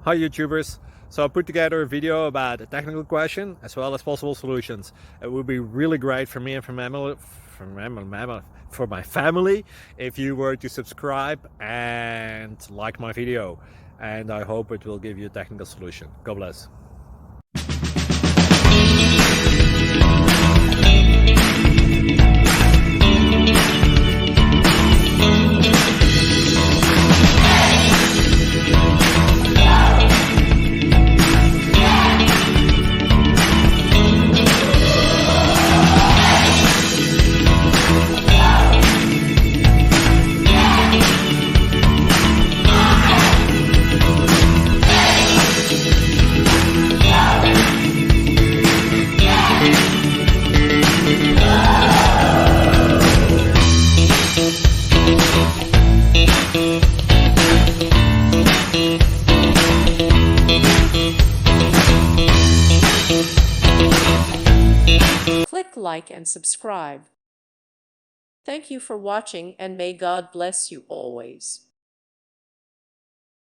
Hi YouTubers! So I put together a video about a technical question as well as possible solutions. It would be really great for me and for my family if you were to subscribe and like my video, and I hope it will give you a technical solution. God bless. Click like and subscribe. Thank you for watching, and may God bless you always.